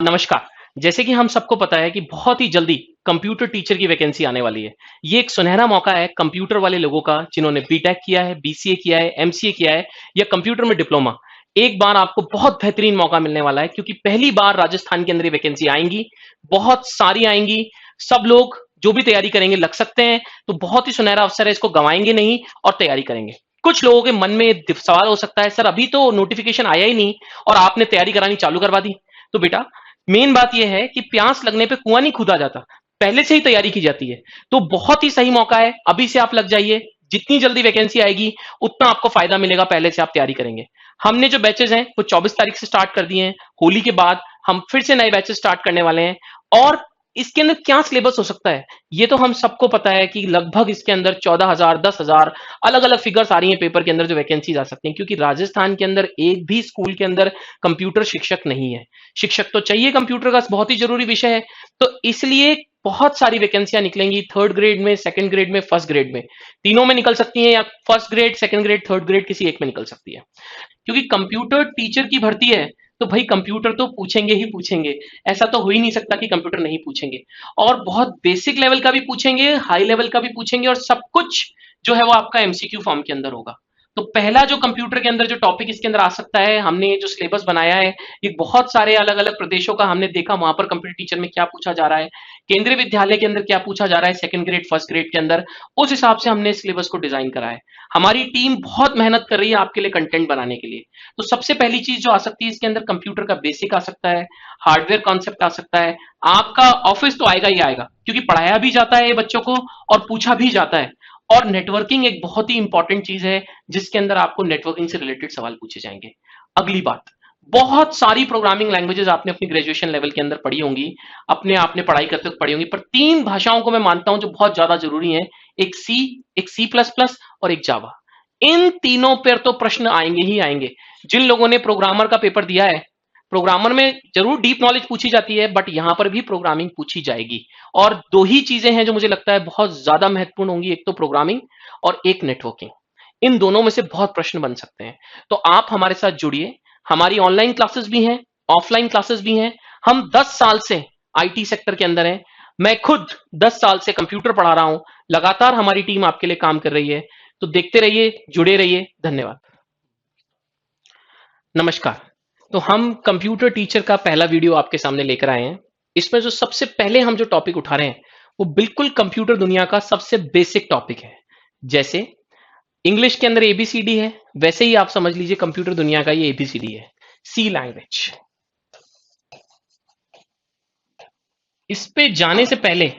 नमस्कार। जैसे कि हम सबको पता है कि बहुत ही जल्दी कंप्यूटर टीचर की वैकेंसी आने वाली है। ये एक सुनहरा मौका है कंप्यूटर वाले लोगों का जिन्होंने बीटेक किया है, बीसीए किया है, एमसीए किया है या कंप्यूटर में डिप्लोमा। एक बार आपको बहुत बेहतरीन मौका मिलने वाला है क्योंकि पहली बार राजस्थान के अंदर ये वैकेंसी आएंगी, बहुत सारी आएंगी। सब लोग जो भी तैयारी करेंगे लग सकते हैं, तो बहुत ही सुनहरा अवसर है, इसको गंवाएंगे नहीं और तैयारी करेंगे। कुछ लोगों के मन में सवाल हो सकता है, सर अभी तो नोटिफिकेशन आया ही नहीं और आपने तैयारी करानी चालू करवा दी। तो बेटा, मेन बात यह है कि प्यास लगने पे कुआं नहीं खोदा जाता, पहले से ही तैयारी की जाती है। तो बहुत ही सही मौका है, अभी से आप लग जाइए। जितनी जल्दी वैकेंसी आएगी उतना आपको फायदा मिलेगा, पहले से आप तैयारी करेंगे। हमने जो बैचेस हैं वो 24 तारीख से स्टार्ट कर दिए हैं। होली के बाद हम फिर से नए बैचेस स्टार्ट करने वाले हैं। और इसके अंदर क्या सिलेबस हो सकता है ये तो हम सबको पता है कि लगभग इसके अंदर 14,000 10,000 अलग अलग फिगर्स आ रही हैं पेपर के अंदर जो वैकेंसीज आ सकती हैं, क्योंकि राजस्थान के अंदर एक भी स्कूल के अंदर कंप्यूटर शिक्षक नहीं है। शिक्षक तो चाहिए, कंप्यूटर का बहुत ही जरूरी विषय है। तो इसलिए बहुत सारी वैकेंसियां निकलेंगी, थर्ड ग्रेड में, सेकंड ग्रेड में, फर्स्ट ग्रेड में, तीनों में निकल सकती हैं, या first grade, second grade, third grade किसी एक में निकल सकती है। क्योंकि कंप्यूटर टीचर की भर्ती है तो भाई कंप्यूटर तो पूछेंगे ही पूछेंगे। ऐसा तो हो ही नहीं सकता कि कंप्यूटर नहीं पूछेंगे। और बहुत बेसिक लेवल का भी पूछेंगे, हाई लेवल का भी पूछेंगे, और सब कुछ जो है वो आपका एमसीक्यू फॉर्म के अंदर होगा। तो पहला जो कंप्यूटर के अंदर जो टॉपिक इसके अंदर आ सकता है, हमने जो सिलेबस बनाया है ये बहुत सारे अलग अलग प्रदेशों का हमने देखा, वहां पर कंप्यूटर टीचर में क्या पूछा जा रहा है, केंद्रीय विद्यालय के अंदर क्या पूछा जा रहा है, सेकंड ग्रेड फर्स्ट ग्रेड के अंदर, उस हिसाब से हमने सिलेबस को डिजाइन करा है। हमारी टीम बहुत मेहनत कर रही है आपके लिए कंटेंट बनाने के लिए। तो सबसे पहली चीज जो आ सकती है इसके अंदर, कंप्यूटर का बेसिक आ सकता है, हार्डवेयर कॉन्सेप्ट आ सकता है। आपका ऑफिस तो आएगा ही आएगा, क्योंकि पढ़ाया भी जाता है ये बच्चों को और पूछा भी जाता है। और नेटवर्किंग एक बहुत ही इंपॉर्टेंट चीज है जिसके अंदर आपको नेटवर्किंग से रिलेटेड सवाल पूछे जाएंगे। अगली बात, बहुत सारी प्रोग्रामिंग लैंग्वेजेस आपने अपनी ग्रेजुएशन लेवल के अंदर पढ़ी होंगी, अपने आपने पढ़ाई करते वक्त पढ़ी होंगी, पर तीन भाषाओं को मैं मानता हूं जो बहुत ज्यादा जरूरी है। एक सी, एक सी प्लस प्लस और एक जावा। इन तीनों पर तो प्रश्न आएंगे ही आएंगे। जिन लोगों ने प्रोग्रामर का पेपर दिया है, प्रोग्रामर में जरूर डीप नॉलेज पूछी जाती है, बट यहां पर भी प्रोग्रामिंग पूछी जाएगी। और दो ही चीजें हैं जो मुझे लगता है बहुत ज्यादा महत्वपूर्ण होंगी, एक तो प्रोग्रामिंग और एक नेटवर्किंग। इन दोनों में से बहुत प्रश्न बन सकते हैं। तो आप हमारे साथ जुड़िए। हमारी ऑनलाइन क्लासेस भी हैं, ऑफलाइन क्लासेस भी हैं। हम 10 साल से आईटी सेक्टर के अंदर हैं। मैं खुद 10 साल से कंप्यूटर पढ़ा रहा हूं। लगातार हमारी टीम आपके लिए काम कर रही है। तो देखते रहिए, जुड़े रहिए। धन्यवाद। नमस्कार। तो हम कंप्यूटर टीचर का पहला वीडियो आपके सामने लेकर आए हैं। इसमें जो सबसे पहले हम जो टॉपिक उठा रहे हैं वो बिल्कुल कंप्यूटर दुनिया का सबसे बेसिक टॉपिक है। जैसे इंग्लिश के अंदर एबीसीडी है, वैसे ही आप समझ लीजिए कंप्यूटर दुनिया का ये एबीसीडी है। सी लैंग्वेज। इस पे जाने से पहले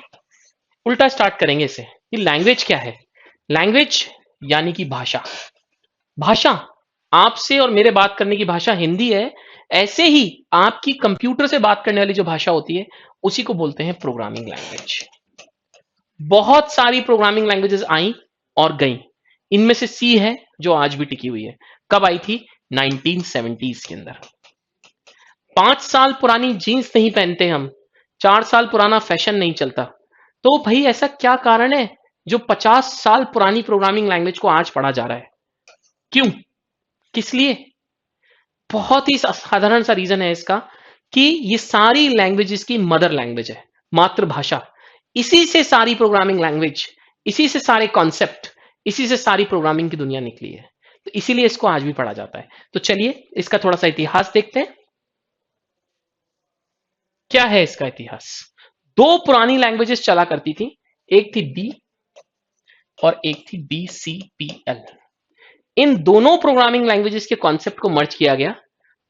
उल्टा स्टार्ट करेंगे इसे कि लैंग्वेज क्या है। लैंग्वेज यानी कि भाषा। भाषा आपसे और मेरे बात करने की भाषा हिंदी है। ऐसे ही आपकी कंप्यूटर से बात करने वाली जो भाषा होती है उसी को बोलते हैं प्रोग्रामिंग लैंग्वेज। बहुत सारी प्रोग्रामिंग लैंग्वेजेस आई और गई। इनमें से सी है जो आज भी टिकी हुई है। कब आई थी? 1970s के अंदर। 5 साल पुरानी जीन्स नहीं पहनते हम, 4 साल पुराना फैशन नहीं चलता। तो भाई ऐसा क्या कारण है जो 50 साल पुरानी प्रोग्रामिंग लैंग्वेज को आज पढ़ा जा रहा है? क्यों? किस लिए? बहुत ही साधारण सा रीजन है इसका कि ये सारी लैंग्वेजेस की मदर लैंग्वेज है, मातृभाषा। इसी से सारी प्रोग्रामिंग लैंग्वेज, इसी से सारे कॉन्सेप्ट, इसी से सारी प्रोग्रामिंग की दुनिया निकली है। तो इसीलिए इसको आज भी पढ़ा जाता है। तो चलिए इसका थोड़ा सा इतिहास देखते हैं। क्या है इसका इतिहास? दो पुरानी लैंग्वेजेस चला करती थी, एक थी बी और एक थी बीसीपीएल। इन दोनों प्रोग्रामिंग लैंग्वेजेस के कॉन्सेप्ट को मर्ज किया गया,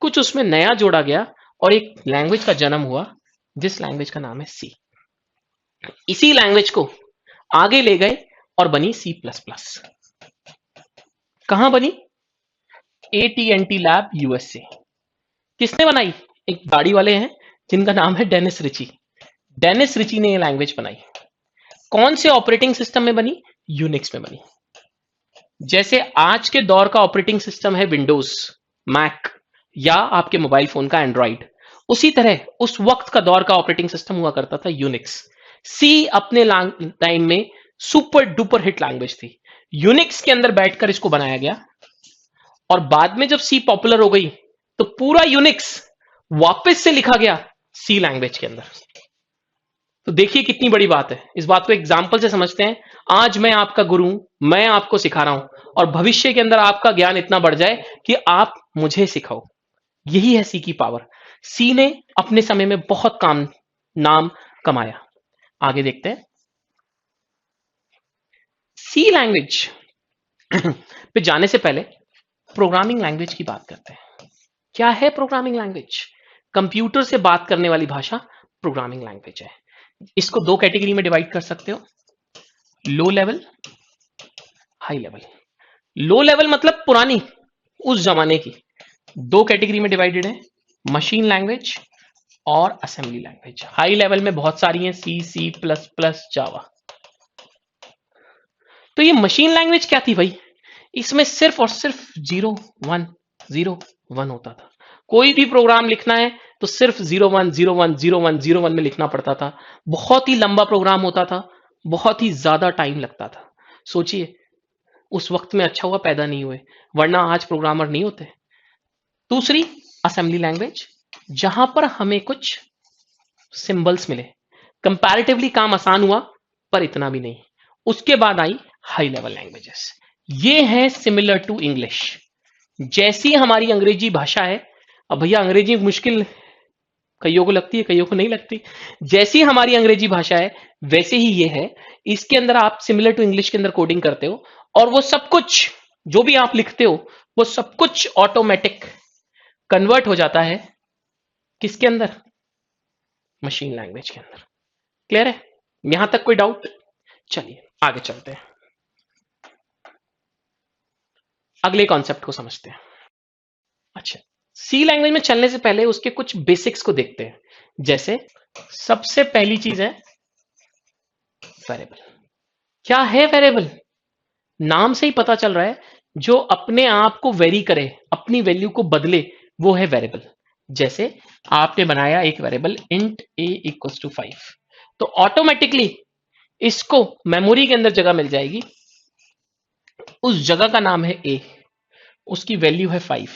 कुछ उसमें नया जोड़ा गया और एक लैंग्वेज का जन्म हुआ जिस लैंग्वेज का नाम है सी। इसी लैंग्वेज को आगे ले गए और बनी सी प्लस प्लस। कहां बनी? एटी&टी लैब, यूएसए। किसने बनाई? एक गाड़ी वाले हैं जिनका नाम है डेनिस रिची। डेनिस रिची ने यह लैंग्वेज बनाई। कौन से ऑपरेटिंग सिस्टम में बनी? यूनिक्स में बनी। जैसे आज के दौर का ऑपरेटिंग सिस्टम है विंडोज, मैक या आपके मोबाइल फोन का एंड्रॉइड, उसी तरह उस वक्त का दौर का ऑपरेटिंग सिस्टम हुआ करता था यूनिक्स। सी अपने टाइम में सुपर डुपर हिट लैंग्वेज थी। यूनिक्स के अंदर बैठकर इसको बनाया गया और बाद में जब सी पॉपुलर हो गई तो पूरा यूनिक्स वापस से लिखा गया सी लैंग्वेज के अंदर। तो देखिए कितनी बड़ी बात है, इस बात को एग्जाम्पल से समझते हैं। आज मैं आपका गुरु हूं, मैं आपको सिखा रहा हूं, और भविष्य के अंदर आपका ज्ञान इतना बढ़ जाए कि आप मुझे सिखाओ। यही है सी की पावर। सी ने अपने समय में बहुत काम नाम कमाया। आगे देखते हैं। सी लैंग्वेज पे जाने से पहले प्रोग्रामिंग लैंग्वेज की बात करते हैं। क्या है प्रोग्रामिंग लैंग्वेज? कंप्यूटर से बात करने वाली भाषा प्रोग्रामिंग लैंग्वेज है। इसको दो कैटेगरी में डिवाइड कर सकते हो, low level, high level. Low level मतलब पुरानी, उस जमाने की। दो कैटेगरी में डिवाइडेड है, मशीन लैंग्वेज और असेंबली लैंग्वेज। हाई लेवल में बहुत सारी हैं, सी, सी प्लस प्लस, जावा। तो ये मशीन लैंग्वेज क्या थी भाई? इसमें सिर्फ और सिर्फ 0 1 0 1 होता था। कोई भी प्रोग्राम लिखना है तो सिर्फ 0 1 0 1 0 1 0 1 में लिखना पड़ता था। बहुत ही लंबा प्रोग्राम होता था, बहुत ही ज्यादा टाइम लगता था। सोचिए, उस वक्त में अच्छा हुआ पैदा नहीं हुए, वरना आज प्रोग्रामर नहीं होते। दूसरी असेंबली लैंग्वेज, जहां पर हमें कुछ सिंबल्स मिले, कंपैरेटिवली काम आसान हुआ, पर इतना भी नहीं। उसके बाद आई हाई लेवल लैंग्वेजेस। ये है सिमिलर टू इंग्लिश। जैसी हमारी अंग्रेजी भाषा है, अब भैया अंग्रेजी मुश्किल कईयों को लगती है, कईयों को नहीं लगती। जैसी हमारी अंग्रेजी भाषा है वैसे ही ये है। इसके अंदर आप सिमिलर टू इंग्लिश के अंदर कोडिंग करते हो, और वो सब कुछ जो भी आप लिखते हो वो सब कुछ ऑटोमेटिक कन्वर्ट हो जाता है किसके अंदर? मशीन लैंग्वेज के अंदर। क्लियर है? यहां तक कोई डाउट? चलिए आगे चलते हैं, अगले कॉन्सेप्ट को समझते हैं। अच्छा, सी लैंग्वेज में चलने से पहले उसके कुछ बेसिक्स को देखते हैं। जैसे सबसे पहली चीज है वेरिएबल। क्या है वेरिएबल? नाम से ही पता चल रहा है, जो अपने आप को वेरी करे, अपनी वैल्यू को बदले, वो है वेरिएबल। जैसे आपने बनाया एक variable int a equals to 5, तो ऑटोमेटिकली इसको मेमोरी के अंदर जगह मिल जाएगी। उस जगह का नाम है a, उसकी वैल्यू है 5,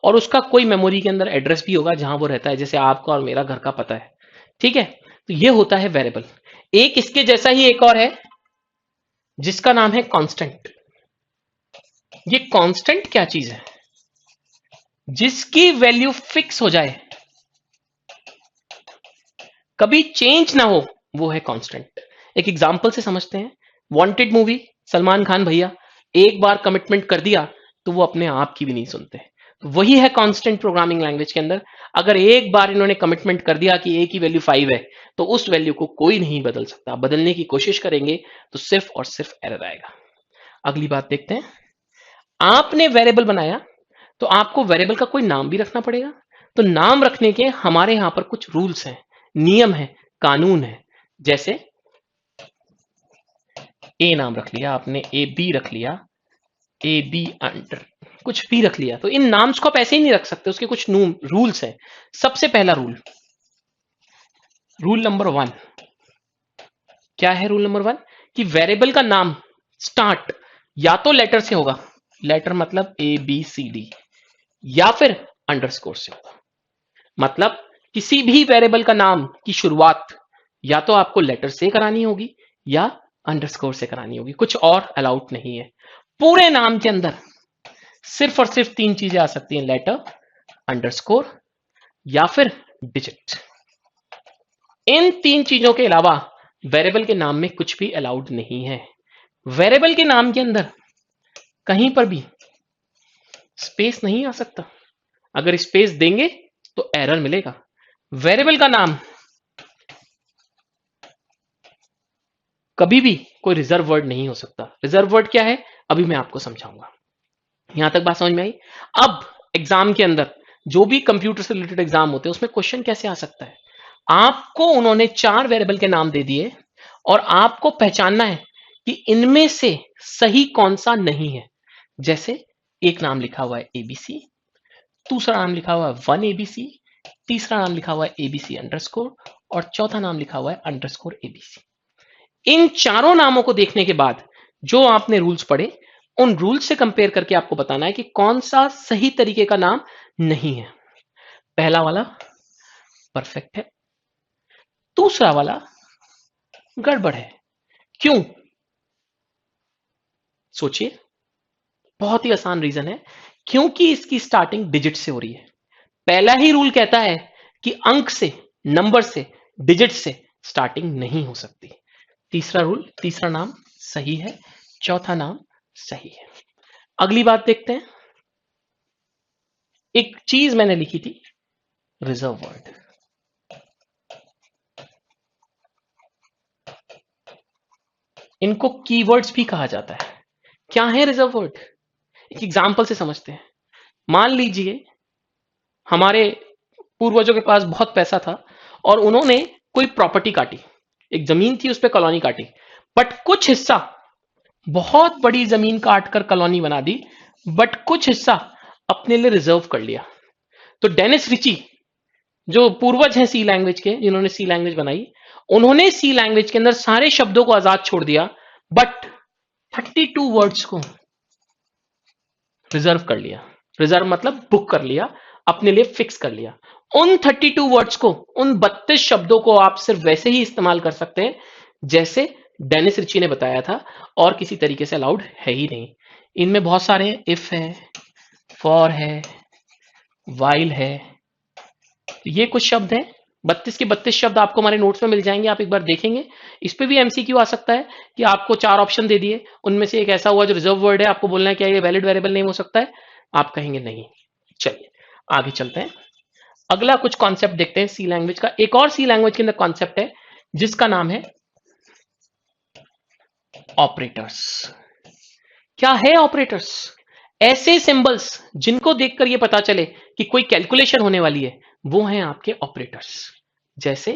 और उसका कोई मेमोरी के अंदर एड्रेस भी होगा जहां वो रहता है, जैसे आपका और मेरा घर का पता है। ठीक है, तो ये होता है वेरिएबल। एक इसके जैसा ही एक और है जिसका नाम है कांस्टेंट। ये कांस्टेंट क्या चीज है? जिसकी वैल्यू फिक्स हो जाए, कभी चेंज ना हो, वो है कांस्टेंट। एक एग्जांपल से समझते हैं। वांटेड मूवी, सलमान खान भैया एक बार कमिटमेंट कर दिया तो वो अपने आप की भी नहीं सुनते। तो वही है कांस्टेंट प्रोग्रामिंग लैंग्वेज के अंदर। अगर एक बार इन्होंने कमिटमेंट कर दिया कि ए की वैल्यू 5 है, तो उस वैल्यू को कोई नहीं बदल सकता। बदलने की कोशिश करेंगे तो सिर्फ और सिर्फ एरर आएगा। अगली बात देखते हैं। आपने वेरिएबल बनाया तो आपको वेरिएबल का कोई नाम भी रखना पड़ेगा। तो नाम रखने के हमारे यहां पर कुछ रूल्स हैं, नियम है, कानून है। जैसे ए नाम रख लिया आपने, ए बी रख लिया, ए बी अंडर कुछ भी रख लिया, तो इन नाम्स को आप ऐसे ही नहीं रख सकते, उसके कुछ रूल्स हैं। सबसे पहला रूल नंबर 1 क्या है? रूल नंबर 1 कि वेरिएबल का नाम स्टार्ट या तो लेटर से होगा, लेटर मतलब ए बी सी डी, या फिर अंडरस्कोर से होगा। मतलब किसी भी वेरिएबल का नाम की शुरुआत या तो आपको लेटर से करानी होगी या अंडरस्कोर से करानी होगी, कुछ और अलाउड नहीं है। पूरे नाम के अंदर सिर्फ और सिर्फ 3 चीजें आ सकती हैं, लेटर, अंडरस्कोर या फिर डिजिट। इन 3 चीजों के अलावा वेरिएबल के नाम में कुछ भी अलाउड नहीं है। वेरिएबल के नाम के अंदर कहीं पर भी स्पेस नहीं आ सकता। अगर स्पेस देंगे तो एरर मिलेगा। वेरिएबल का नाम कभी भी कोई रिजर्व वर्ड नहीं हो सकता। रिजर्व वर्ड क्या है अभी मैं आपको समझाऊंगा। यहां तक बात समझ में आई? अब एग्जाम के अंदर जो भी कंप्यूटर से रिलेटेड एग्जाम होते हैं उसमें क्वेश्चन कैसे आ सकता है? आपको उन्होंने 4 वेरिएबल के नाम दे दिए और आपको पहचानना है कि इनमें से सही कौन सा नहीं है। जैसे एक नाम लिखा हुआ है एबीसी, दूसरा नाम लिखा हुआ है 1 एबीसी, तीसरा नाम लिखा हुआ है एबीसी अंडरस्कोर, और चौथा नाम लिखा हुआ है अंडरस्कोर एबीसी। इन चारों नामों को देखने के बाद जो आपने रूल्स पढ़े, उन रूल्स से कंपेयर करके आपको बताना है कि कौन सा सही तरीके का नाम नहीं है। पहला वाला परफेक्ट है। दूसरा वाला गड़बड़ है। क्यों? सोचिए, बहुत ही आसान रीजन है, क्योंकि इसकी स्टार्टिंग डिजिट से हो रही है। पहला ही रूल कहता है कि अंक से, नंबर से, डिजिट से स्टार्टिंग नहीं हो सकती। तीसरा रूल, तीसरा नाम सही है, चौथा नाम सही है। अगली बात देखते हैं। एक चीज मैंने लिखी थी, रिजर्व वर्ड। इनको कीवर्ड्स भी कहा जाता है। क्या है रिजर्व वर्ड? एक एग्जांपल से समझते हैं। मान लीजिए हमारे पूर्वजों के पास बहुत पैसा था और उन्होंने कोई प्रॉपर्टी काटी, एक जमीन थी उस पर कॉलोनी काटी, बट कुछ हिस्सा, बहुत बड़ी जमीन काट कर कॉलोनी बना दी, बट कुछ हिस्सा अपने लिए रिजर्व कर लिया। तो डेनिस रिची, जो पूर्वज हैं सी लैंग्वेज के, जिन्होंने सी लैंग्वेज बनाई, उन्होंने सी लैंग्वेज के अंदर सारे शब्दों को आजाद छोड़ दिया, बट 32 वर्ड्स को रिजर्व कर लिया। रिजर्व मतलब बुक कर लिया, अपने लिए फिक्स कर लिया। उन 32 वर्ड्स को, उन 32 शब्दों को आप सिर्फ वैसे ही इस्तेमाल कर सकते हैं जैसे डेनिस रिची ने बताया था, और किसी तरीके से अलाउड है ही नहीं। इनमें बहुत सारे हैं, इफ है, फॉर है, वाइल है। तो ये कुछ शब्द हैं, 32 के 32 शब्द आपको हमारे नोट्स में मिल जाएंगे, आप एक बार देखेंगे। इस पे भी एमसीक्यू आ सकता है कि आपको 4 ऑप्शन दे दिए, उनमें से एक ऐसा हुआ जो रिजर्व वर्ड है, आपको बोलना है क्या ये वैलिड वेरिएबल नेम हो सकता है, आप कहेंगे नहीं। चलिए आगे चलते हैं। अगला कुछ कॉन्सेप्ट देखते हैं सी लैंग्वेज का। एक और सी लैंग्वेज के अंदर कॉन्सेप्ट है जिसका नाम है ऑपरेटर्स। क्या है ऑपरेटर्स? ऐसे सिंबल्स जिनको देखकर ये पता चले कि कोई कैलकुलेशन होने वाली है, वो हैं आपके ऑपरेटर्स। जैसे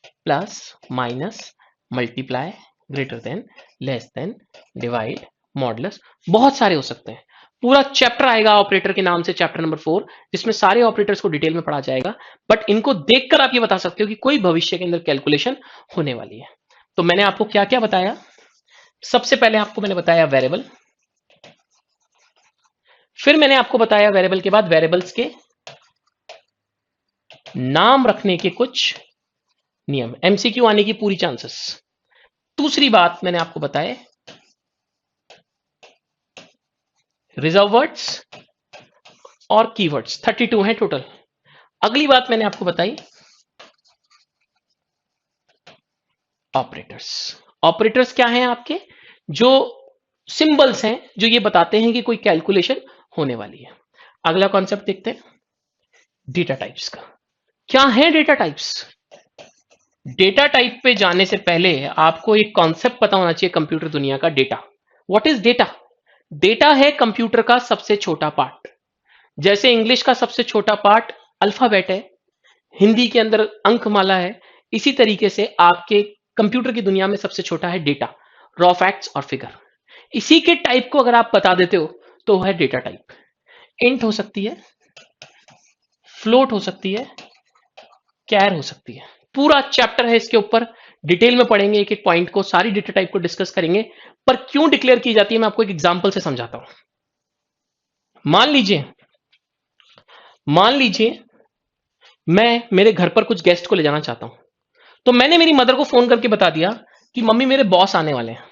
plus, minus, multiply, greater than, less than, divide, modulus, बहुत सारे हो सकते हैं। पूरा चैप्टर आएगा ऑपरेटर के नाम से, चैप्टर नंबर 4, जिसमें सारे ऑपरेटर्स को डिटेल में पढ़ा जाएगा। बट इनको देखकर आप ये बता सकते हो कि कोई भविष्य के अंदर कैलकुलेशन होने वाली है। तो मैंने आपको क्या क्या बताया? सबसे पहले आपको मैंने बताया वेरिएबल, फिर मैंने आपको बताया वेरिएबल के बाद वेरिएबल्स के नाम रखने के कुछ नियम, एमसीक्यू आने की पूरी चांसेस। दूसरी बात मैंने आपको बताया रिजर्व वर्ड्स और कीवर्ड्स, 32 हैं टोटल। अगली बात मैंने आपको बताई ऑपरेटर्स। ऑपरेटर्स क्या हैं? आपके जो सिंबल्स हैं जो ये बताते हैं कि कोई कैलकुलेशन होने वाली है। अगला कॉन्सेप्ट देखते हैं डेटा टाइप्स का। क्या है डेटा टाइप्स? डेटा टाइप पे जाने से पहले आपको एक कॉन्सेप्ट पता होना चाहिए कंप्यूटर दुनिया का, data. What is data? Data है कंप्यूटर का सबसे छोटा पार्ट। जैसे इंग्लिश का सबसे छोटा पार्ट अल्फाबेट है, हिंदी के अंदर अंकमाला है, इसी तरीके से आपके कंप्यूटर की दुनिया में सबसे छोटा है डेटा, रॉ फैक्ट्स और फिगर। इसी के टाइप को अगर आप बता देते हो तो है डेटा टाइप। इंट हो सकती है, फ्लोट हो सकती है, कैर हो सकती है। पूरा चैप्टर है इसके ऊपर, डिटेल में पढ़ेंगे एक एक पॉइंट को, सारी डेटा टाइप को डिस्कस करेंगे। पर क्यों डिक्लेयर की जाती है मैं आपको एक एग्जांपल से समझाता हूं। मान लीजिए मैं मेरे घर पर कुछ गेस्ट को ले जाना चाहता हूं, तो मैंने मेरी मदर को फोन करके बता दिया कि मम्मी मेरे बॉस आने वाले हैं।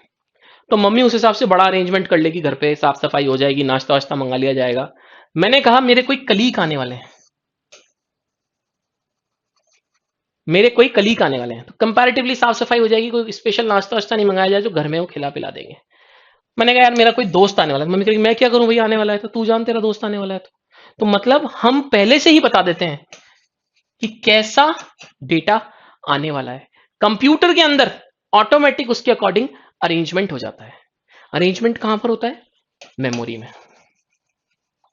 तो मम्मी उस हिसाब से बड़ा अरेंजमेंट कर लेगी, घर पे साफ सफाई हो जाएगी, नाश्ता वाश्ता मंगा लिया जाएगा। मैंने कहा मेरे कोई कलीग आने वाले हैं, मेरे कोई कलीग आने वाले हैं, तो कंपैरेटिवली साफ सफाई हो जाएगी, कोई स्पेशल नाश्ता वाश्ता नहीं मंगाया जाए, जो घर में वो खिला पिला देंगे। मैंने कहा यार मेरा कोई दोस्त आने वाला है। मम्मी कहेगी मैं क्या करूं, भैया आने वाला है तो तू जान, तेरा दोस्त आने वाला है तो मतलब हम पहले से ही बता देते हैं कि कैसा डेटा आने वाला है। कंप्यूटर के अंदर ऑटोमेटिक उसके अकॉर्डिंग अरेंजमेंट हो जाता है। अरेंजमेंट कहां पर होता है? मेमोरी में।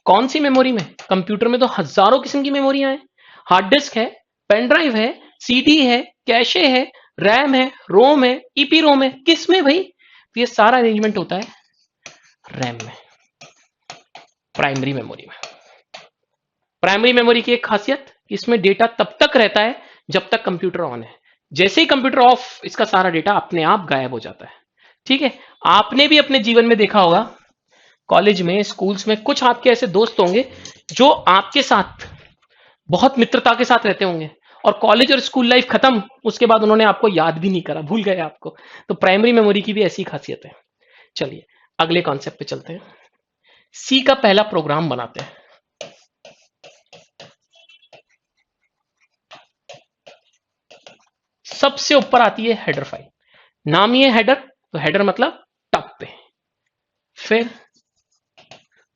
कौन सी मेमोरी में? कंप्यूटर में तो हजारों किस्म की मेमोरियां हैं। हार्ड डिस्क है, पेन ड्राइव है, सीडी है, कैशे है, रैम है, रोम है, ईपी रोम है। किस में भाई? तो ये सारा अरेंजमेंट होता है रैम में, प्राइमरी मेमोरी में। प्राइमरी मेमोरी की एक खासियत, इसमें डेटा तब तक रहता है जब तक कंप्यूटर ऑन है। जैसे ही कंप्यूटर ऑफ, इसका सारा डेटा अपने आप गायब हो जाता है। ठीक है, आपने भी अपने जीवन में देखा होगा, कॉलेज में, स्कूल्स में, कुछ आपके ऐसे दोस्त होंगे जो आपके साथ बहुत मित्रता के साथ रहते होंगे, और कॉलेज और स्कूल लाइफ खत्म, उसके बाद उन्होंने आपको याद भी नहीं करा, भूल गए आपको। तो प्राइमरी मेमोरी की भी ऐसी खासियत है। चलिए अगले कॉन्सेप्ट पे चलते हैं। सी का पहला प्रोग्राम बनाते हैं। सबसे ऊपर आती है हेडर फाइल, नाम ही है हेडर, तो हेडर मतलब टॉप पे। फिर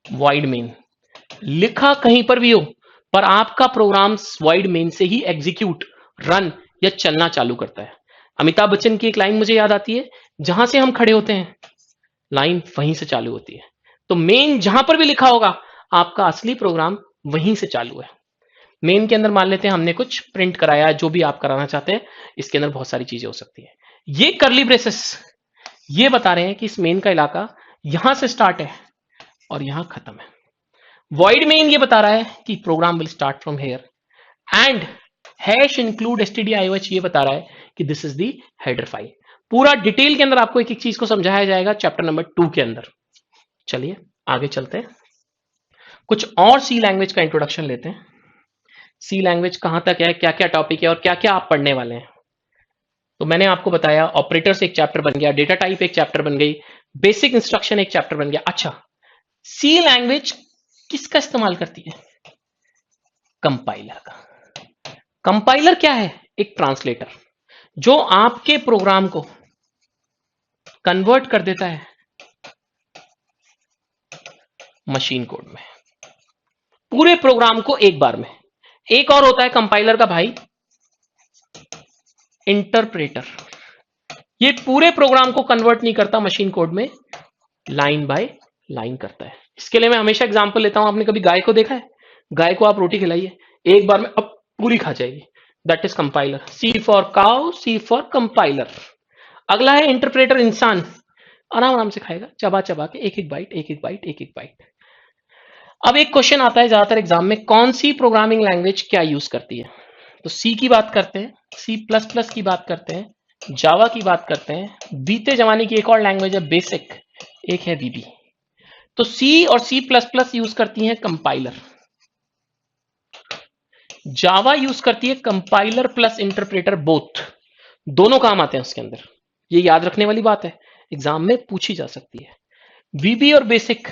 वाइड मेन, लिखा कहीं पर भी हो पर आपका प्रोग्राम वाइड मेन से ही एग्जीक्यूट, रन या चलना चालू करता है। अमिताभ बच्चन की एक लाइन मुझे याद आती है, जहां से हम खड़े होते हैं लाइन वहीं से चालू होती है। तो मेन जहां पर भी लिखा होगा आपका असली प्रोग्राम वहीं से चालू है। मेन के अंदर मान लेते हैं हमने कुछ प्रिंट कराया, जो भी आप कराना चाहते हैं, इसके अंदर बहुत सारी चीजें हो सकती है। ये कर्ली ब्रेसेस ये बता रहे हैं कि इस मेन का इलाका यहां से स्टार्ट है और यहां खत्म है। वॉइड मेन ये बता रहा है कि program will start from here, and hash include stdioh ये बता रहा है कि this is the header file. पूरा डिटेल के अंदर आपको एक एक चीज को समझाया जाएगा चैप्टर नंबर 2 के अंदर। चलिए आगे चलते हैं, कुछ और सी लैंग्वेज का इंट्रोडक्शन लेते हैं। सी लैंग्वेज कहां तक है, क्या क्या टॉपिक है और क्या क्या आप पढ़ने वाले हैं। तो मैंने आपको बताया ऑपरेटर्स एक चैप्टर बन गया, डेटा टाइप एक चैप्टर बन गई, बेसिक इंस्ट्रक्शन एक चैप्टर बन गया। अच्छा, सी लैंग्वेज किसका इस्तेमाल करती है? कंपाइलर का। कंपाइलर क्या है? एक ट्रांसलेटर जो आपके प्रोग्राम को कन्वर्ट कर देता है मशीन कोड में, पूरे प्रोग्राम को एक बार में। एक और होता है कंपाइलर का भाई, इंटरप्रेटर। ये पूरे प्रोग्राम को कन्वर्ट नहीं करता मशीन कोड में, लाइन बाय लाइन करता है। इसके लिए मैं हमेशा एग्जांपल लेता हूं, आपने कभी गाय को देखा है? गाय को आप रोटी खिलाइए, एक बार में अब पूरी खा जाएगी, that is compiler. C for cow, C for compiler. अगला है इंटरप्रेटर, इंसान आराम आराम से खाएगा, चबा चबा के, एक एक बाइट एक एक बाइट एक एक बाइट। अब एक क्वेश्चन आता है ज्यादातर एग्जाम में, कौन सी प्रोग्रामिंग लैंग्वेज क्या यूज करती है? तो सी की बात करते हैं, सी प्लस प्लस की बात करते हैं, जावा की बात करते हैं, बीते जमाने की एक और लैंग्वेज है बेसिक, एक है वीबी। तो सी और सी प्लस प्लस यूज करती है कंपाइलर, जावा यूज करती है कंपाइलर प्लस इंटरप्रेटर, बोथ, दोनों काम आते हैं उसके अंदर। ये याद रखने वाली बात है, एग्जाम में पूछी जा सकती है। वीबी और बेसिक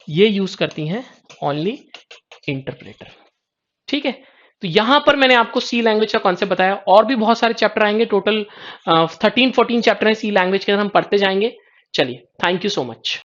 ये यूज करती हैं ओनली इंटरप्रेटर। ठीक है, तो यहां पर मैंने आपको सी लैंग्वेज का कॉन्सेप्ट बताया, और भी बहुत सारे चैप्टर आएंगे, टोटल 13-14 चैप्टर हैं सी लैंग्वेज के अंदर, हम पढ़ते जाएंगे। चलिए, थैंक यू सो मच।